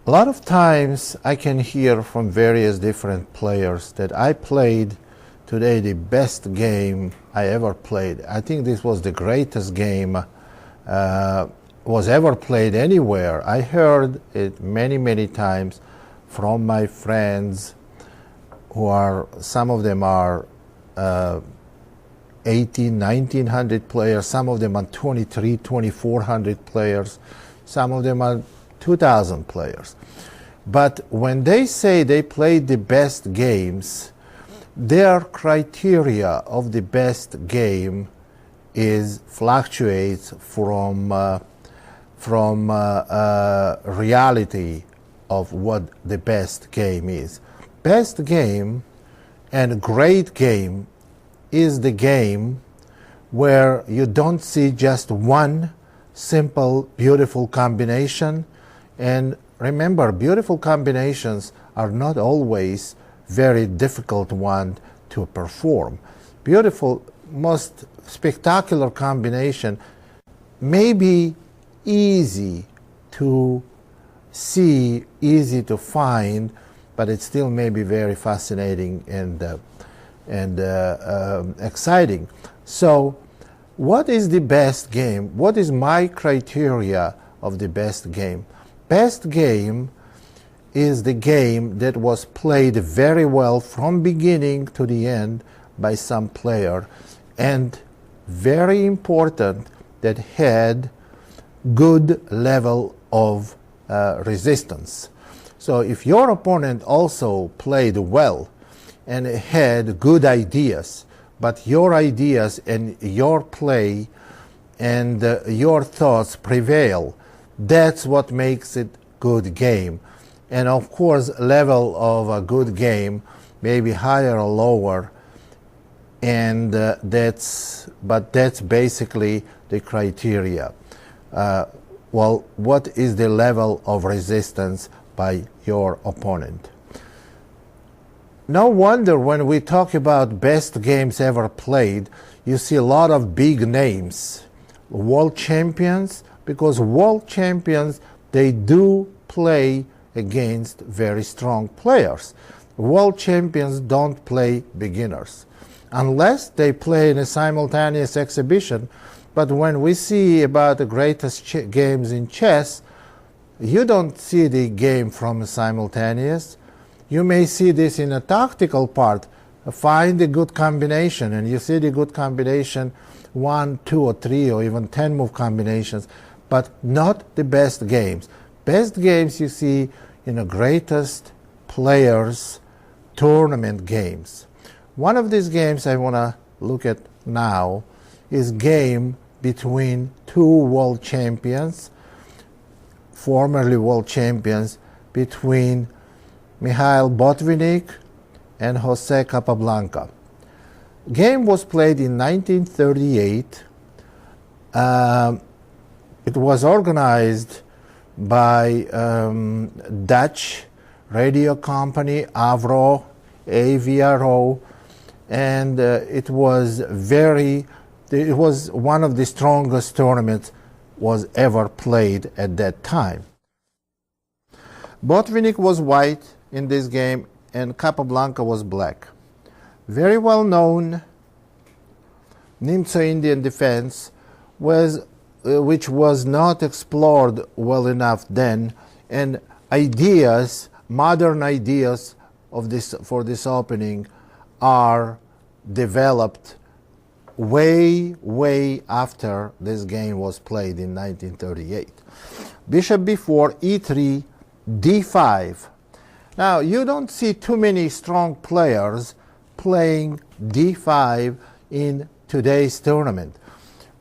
A lot of times I can hear from various different players that I played today the best game I ever played. I think this was the greatest game was ever played anywhere. I heard it many, many times from my friends who are, some of them are 1900 players, some of them are 2400 players, some of them are 2000 players. But when they say they played the best games, their criteria of the best game fluctuates from reality of what the best game is. Best game and great game is the game where you don't see just one simple, beautiful combination. And remember, beautiful combinations are not always very difficult one to perform. Beautiful, most spectacular combination may be easy to see, easy to find, but it still may be very fascinating and exciting. So what is the best game? What is my criteria of the best game? Best game is the game that was played very well from beginning to the end by some player, and very important, that had good level of resistance. So if your opponent also played well and had good ideas, but your ideas and your play and your thoughts prevail, that's what makes it good game. And of course, level of a good game may be higher or lower, and that's basically the criteria. Well, what is the level of resistance by your opponent? No wonder when we talk about best games ever played, you see a lot of big names, world champions, because world champions, they do play against very strong players. World champions don't play beginners, unless they play in a simultaneous exhibition. But when we see about the greatest games in chess, you don't see the game from simultaneous. You may see this in a tactical part. Find a good combination, and you see the good combination, 1, 2, or 3, or even 10 move combinations, but not the best games. Best games you see in the greatest players' tournament games. One of these games I want to look at now is game between two world champions, formerly world champions, between Mikhail Botvinnik and Jose Capablanca. Game was played in 1938. It was organized by Dutch radio company AVRO, and it was one of the strongest tournaments was ever played at that time. Botvinnik was white in this game and Capablanca was black. Very well known Nimzo-Indian defense which was not explored well enough then, and ideas, modern ideas for this opening are developed way after this game was played in 1938. Bishop b4, e3, d5. Now, you don't see too many strong players playing d5 in today's tournament,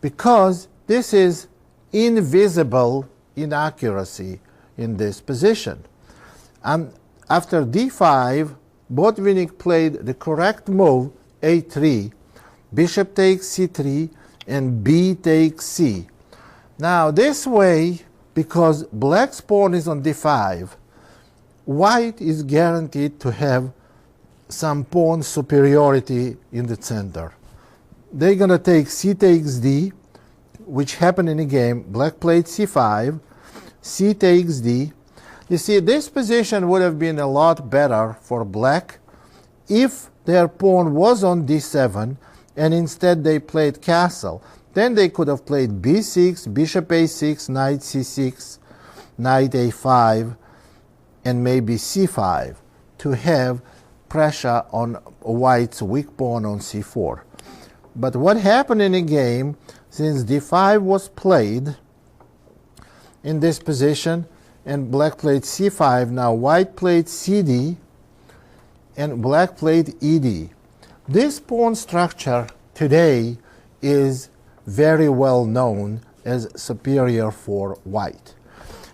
because this is invisible inaccuracy in this position. And after d5, Botvinnik played the correct move, a3, bishop takes c3, and b takes c. Now this way, because black's pawn is on d5, white is guaranteed to have some pawn superiority in the center. They're going to take c takes d, which happened in the game. Black played c5, c takes d. You see, this position would have been a lot better for black if their pawn was on d7 and instead they played castle. Then they could have played b6, bishop a6, knight c6, knight a5, and maybe c5 to have pressure on white's weak pawn on c4. But what happened in the game, since d5 was played in this position and black played c5, now white played cd and black played ed. This pawn structure today is very well known as superior for white.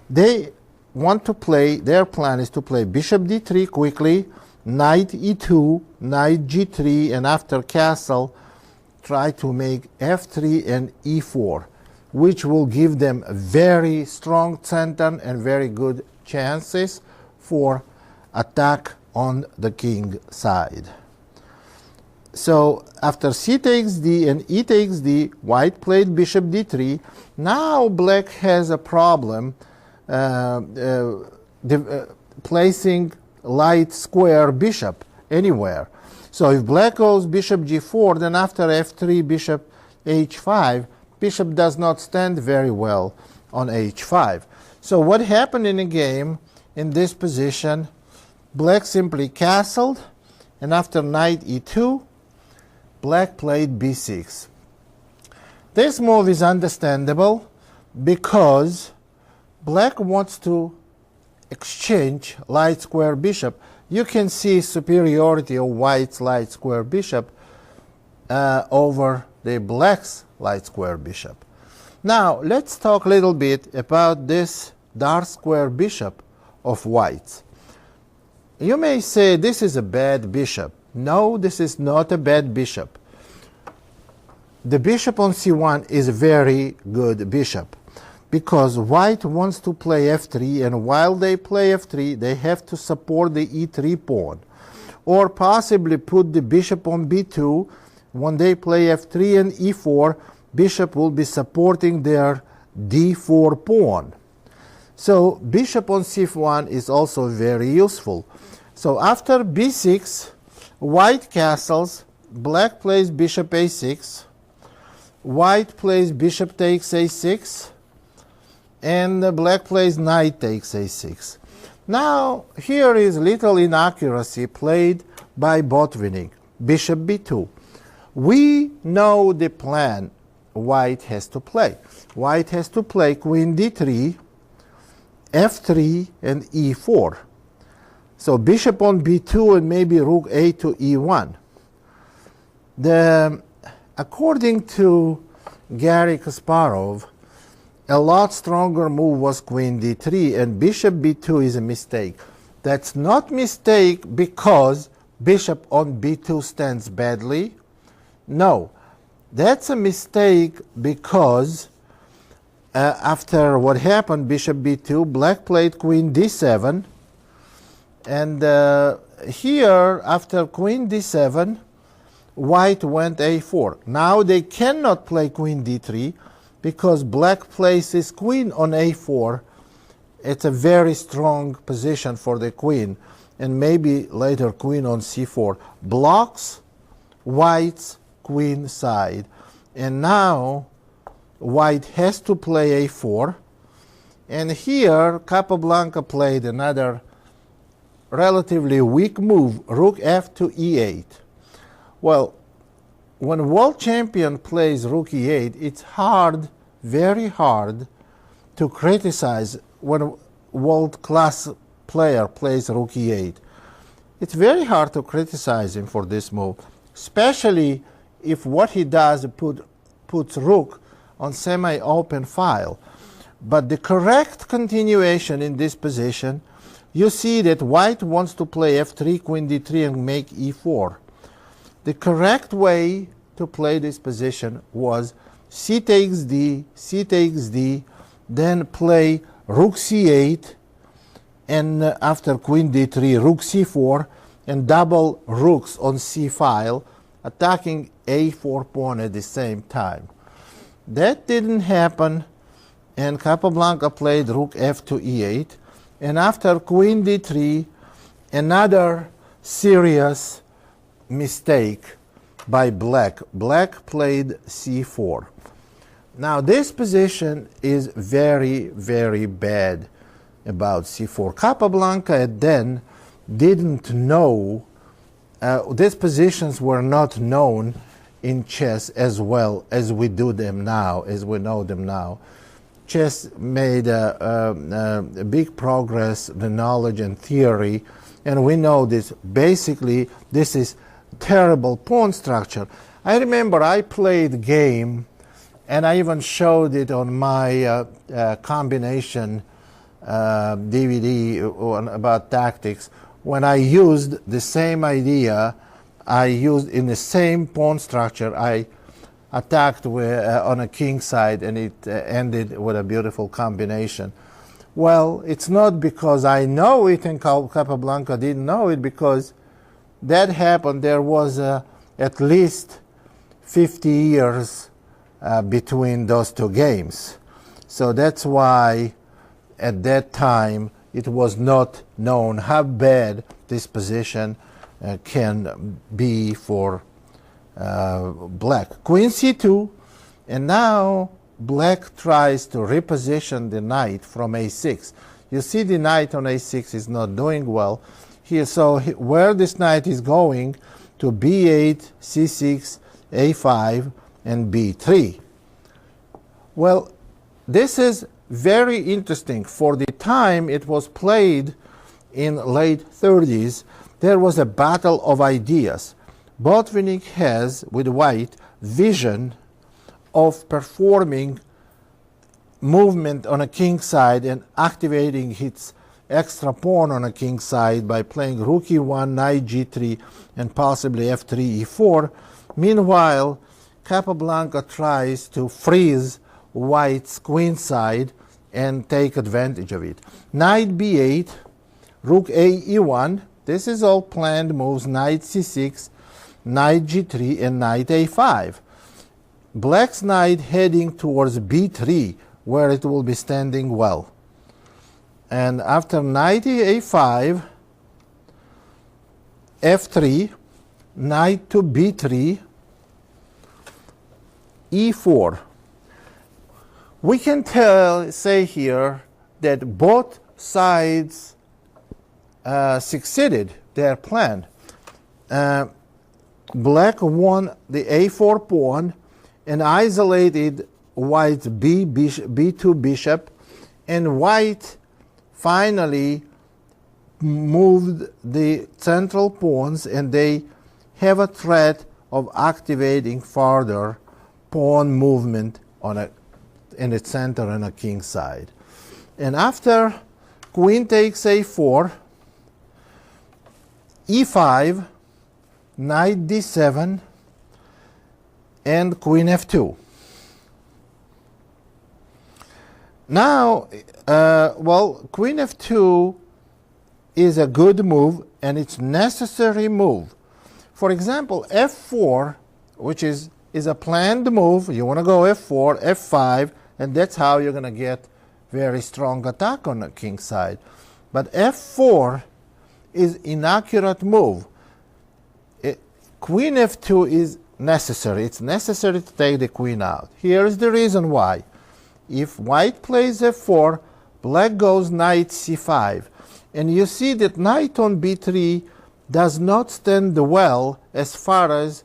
They want to play, their plan is to play bishop d3 quickly, knight e2, knight g3, and after castle try to make f3 and e4, which will give them a very strong center and very good chances for attack on the king side. So after c takes d and e takes d, white played bishop d3. Now black has a problem placing light square bishop anywhere. So if black goes bishop g4, then after f3, bishop h5, bishop does not stand very well on h5. So what happened in the game in this position, black simply castled, and after knight e2, black played b6. This move is understandable because black wants to exchange light square bishop. You can see superiority of white's light square bishop over the black's light square bishop. Now let's talk a little bit about this dark square bishop of white's. You may say this is a bad bishop. No, this is not a bad bishop. The bishop on c1 is a very good bishop because white wants to play f3, and while they play f3 they have to support the e3 pawn, or possibly put the bishop on b2. When they play f3 and e4, bishop will be supporting their d4 pawn. So bishop on c1 is also very useful. So after b6, white castles, black plays bishop a6, white plays bishop takes a6, and black plays knight takes a6. Now here is little inaccuracy played by Botvinnik, bishop b2. We know the plan white has to play. White has to play queen d3, f3, and e4. So bishop on b2 and maybe rook a to e1. According to Garry Kasparov, a lot stronger move was queen d3, and bishop b2 is a mistake. That's not mistake because bishop on b2 stands badly. No, that's a mistake because after what happened, bishop b2, black played queen d7, and here after queen d7, white went a4. Now they cannot play queen d3 because black places queen on a4. It's a very strong position for the queen, and maybe later queen on c4 blocks white's queen side. And now white has to play a4, and here Capablanca played another relatively weak move, rook f to e8. Well, when world champion plays rook e8, it's hard, very hard, to criticize when world-class player plays rook e8. It's very hard to criticize him for this move, especially if what he does puts rook on semi-open file. But the correct continuation in this position, you see that white wants to play f3, queen d3, and make e4. The correct way to play this position was c takes d, then play rook c8, and after queen d3, rook c4, and double rooks on c file, attacking a4 pawn at the same time. That didn't happen, and Capablanca played rook f to e8. And after queen d3, another serious mistake by black. Black played c4. Now this position is very, very bad about c4. Capablanca then didn't know, these positions were not known in chess as well as we do them now, as we know them now. Chess made a big progress, the knowledge and theory, and we know this. Basically, this is terrible pawn structure. I remember I played game, and I even showed it on my combination DVD about tactics, when I used the same idea. I used in the same pawn structure. I attacked with, on a king side, and it ended with a beautiful combination. Well, it's not because I know it and Capablanca didn't know it, because that happened. There was at least 50 years between those two games. So that's why at that time it was not known how bad this position can be for black. Queen c2, and now black tries to reposition the knight from a6. You see the knight on a6 is not doing well here, so where this knight is going to b8, c6, a5, and b3. Well, this is very interesting. For the time it was played in late 30s, there was a battle of ideas. Botvinnik has, with white, vision of performing movement on a king side and activating its extra pawn on a king side by playing rook e1, knight g3, and possibly f3, e4. Meanwhile, Capablanca tries to freeze white's queen side and take advantage of it. Knight b8, rook a e1. This is all planned moves. Knight c6, knight g3, and knight a5. Black's knight heading towards b3, where it will be standing well. And after knight a5, f3, knight to b3, e4. We can say here that both sides succeeded their plan. Black won the a4 pawn and isolated white's b2 bishop, and white finally moved the central pawns, and they have a threat of activating further pawn movement in the center and a king side. And after queen takes a4, e5, knight d7, and queen f2. Now, well, queen f2 is a good move, and it's necessary move. For example, f4, which is a planned move. You want to go f4, f5, and that's how you're going to get very strong attack on the king side. But f4 is inaccurate move. Queen f2 is necessary. It's necessary to take the queen out. Here's the reason why. If white plays f4, black goes knight c5. And you see that knight on b3 does not stand well, as far as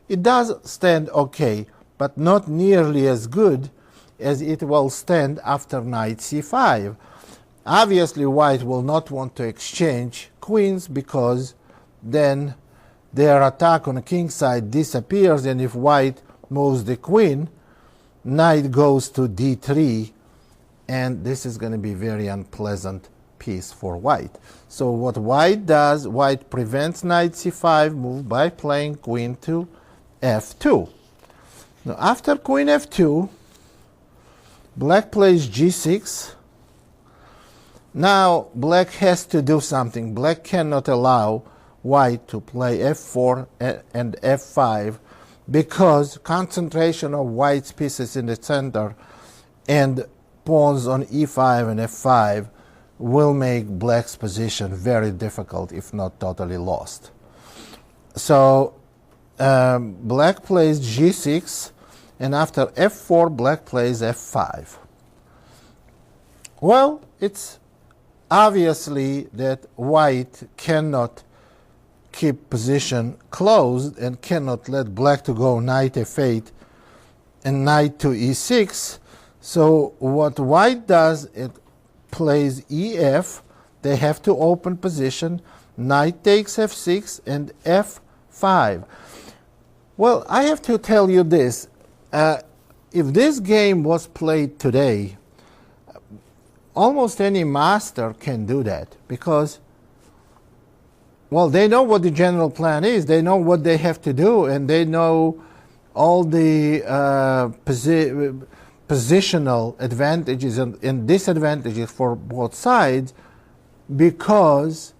it does stand okay, but not nearly as good as it will stand after knight c5. Obviously, white will not want to exchange queens, because then their attack on the king side disappears, and if white moves the queen, knight goes to d3, and this is going to be very unpleasant piece for white. So what white does, white prevents knight c5 move by playing queen to f2. Now after queen f2, black plays g6. Now black has to do something. Black cannot allow white to play f4 and f5, because concentration of white's pieces in the center and pawns on e5 and f5 will make black's position very difficult, if not totally lost. So black plays g6, and after f4, black plays f5. Well, it's obviously that white cannot keep position closed and cannot let black to go knight f8 and knight to e6. So what white does, it plays ef. They have to open position. Knight takes f6 and f5. Well, I have to tell you this. If this game was played today, almost any master can do that, because, well, they know what the general plan is. They know what they have to do, and they know all the positional advantages and disadvantages for both sides, because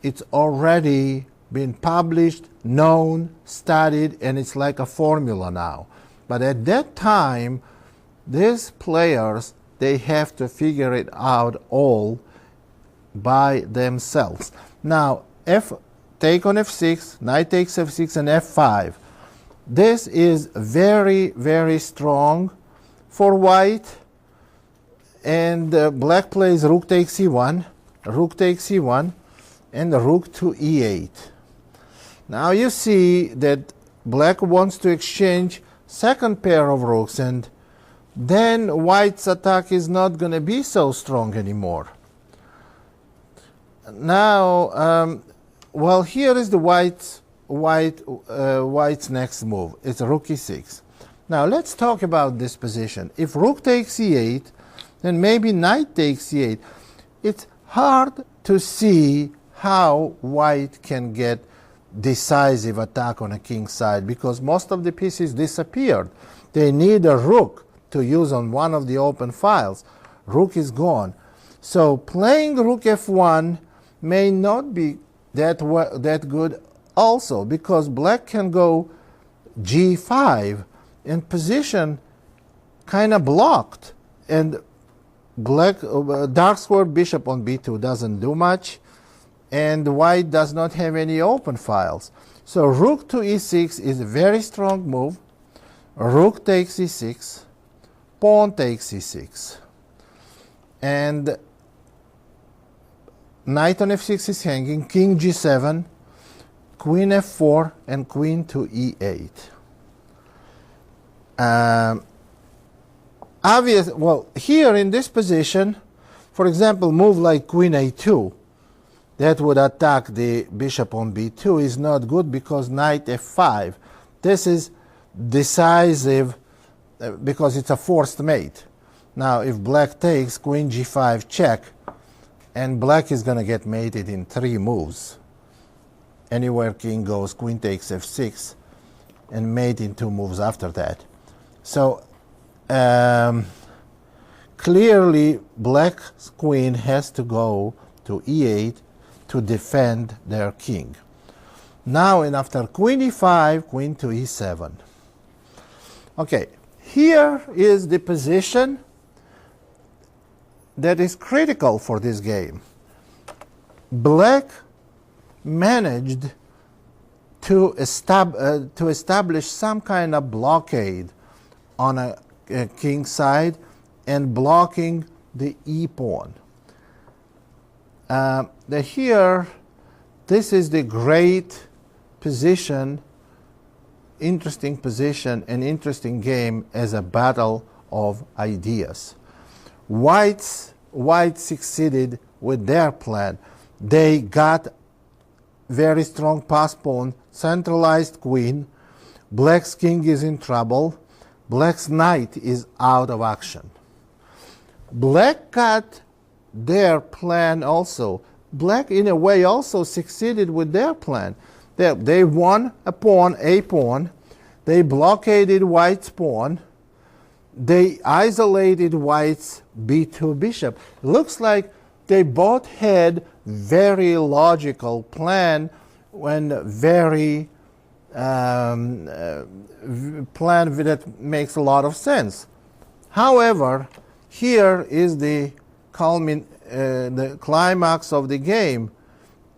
it's already been published, known, studied, and it's like a formula now. But at that time, these players, they have to figure it out all by themselves. Now, take on f6, knight takes f6, and f5. This is very, very strong for white. And black plays rook takes e1, rook takes e1, and the rook to e8. Now you see that black wants to exchange second pair of rooks, and then white's attack is not going to be so strong anymore. Now, well, here is the white's next move. It's rook e6. Now let's talk about this position. If rook takes e8, then maybe knight takes e8. It's hard to see how white can get decisive attack on a king's side, because most of the pieces disappeared. They need a rook to use on one of the open files. Rook is gone. So playing rook f1 may not be that good also, because black can go g5 and position kind of blocked, and black dark square bishop on b2 doesn't do much, and white does not have any open files. So rook to e6 is a very strong move. Rook takes e6, pawn takes e6, and knight on f6 is hanging, king g7, queen f4, and queen to e8. Well, here in this position, for example, move like queen a2, that would attack the bishop on b2 is not good, because knight f5. This is decisive because it's a forced mate. Now, if black takes, queen g5 check, and black is going to get mated in 3 moves. Anywhere king goes, queen takes f6, and mate in 2 moves after that. So clearly, black's queen has to go to e8 to defend their king. Now, and after queen e5, queen to e7. Okay, here is the position that is critical for this game. Black managed to establish some kind of blockade on a king's side and blocking the e-pawn. Here, this is the great position, interesting position, and interesting game as a battle of ideas. White succeeded with their plan. They got very strong pass pawn, centralized queen. Black's king is in trouble. Black's knight is out of action. Black got their plan also. Black, in a way, also succeeded with their plan. They won a pawn. They blockaded white's pawn. They isolated white's b2 bishop. Looks like they both had very logical plan and very plan that makes a lot of sense. However, here is the the climax of the game.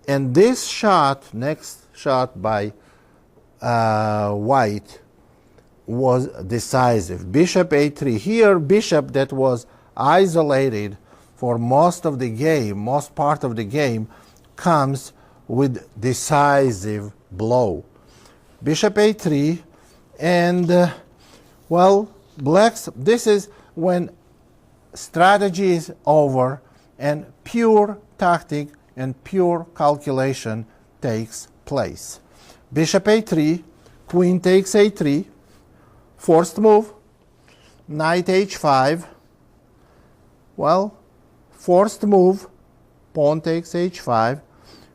And this shot, next shot by white, was decisive. Bishop a3. Here, bishop that was isolated for most of the game, most part of the game, comes with decisive blow. Bishop a3, and well, blacks, this is when strategy is over and pure tactic and pure calculation takes place. Bishop a3, queen takes a3, forced move, knight h5, well, forced move, pawn takes h5,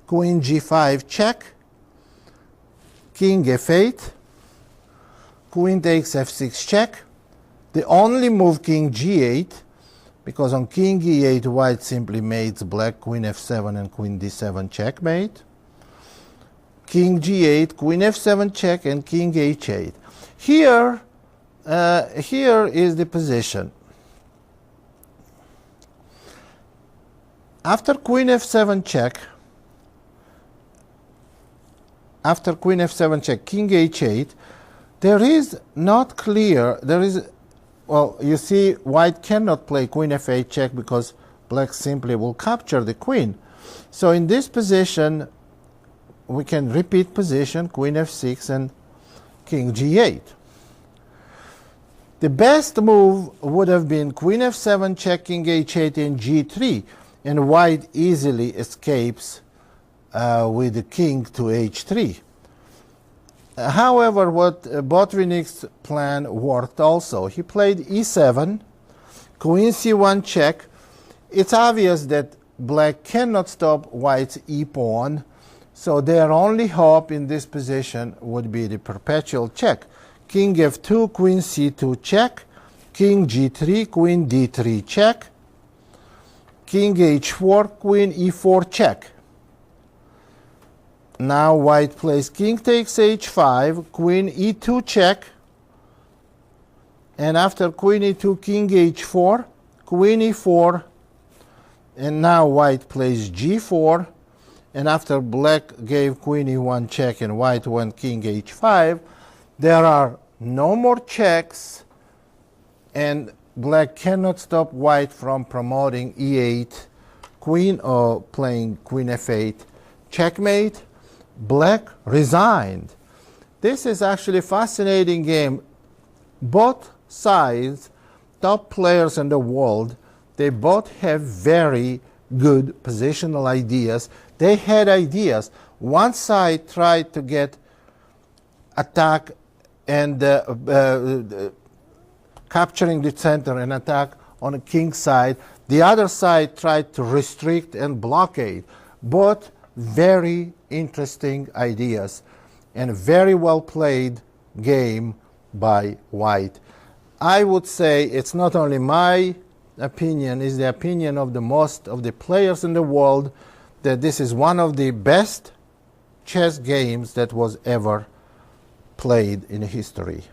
queen g5 check, king f8, queen takes f6 check, the only move king g8, because on king e8 white simply mates black, queen f7 and queen d7 checkmate, king g8, queen f7 check, and king h8. Here is the position. After queen f7 check, king h8, there is not clear, well, you see, white cannot play queen f8 check because black simply will capture the queen. So in this position, we can repeat position, queen f6 and king g8. The best move would have been queen f7 check, king h8 and g3, and white easily escapes with the king to h3. However, what Botvinnik's plan worked also. He played e7, queen c1 check. It's obvious that black cannot stop white's e-pawn, so their only hope in this position would be the perpetual check. King f2, queen c2 check, king g3, queen d3 check, king h4, queen e4 check. Now white plays king takes h5, queen e2 check, and after queen e2, king h4, queen e4, and now white plays g4, and after black gave queen e1 check and white went king h5, there are no more checks, and black cannot stop white from promoting e8 queen or playing queen f8 checkmate. Black resigned. This is actually a fascinating game. Both sides, top players in the world, they both have very good positional ideas. They had ideas. One side tried to get attack and capturing the center and attack on the king side. The other side tried to restrict and blockade. Both very interesting ideas and a very well played game by white. I would say it's not only my opinion, it's the opinion of the most of the players in the world that this is one of the best chess games that was ever played in history.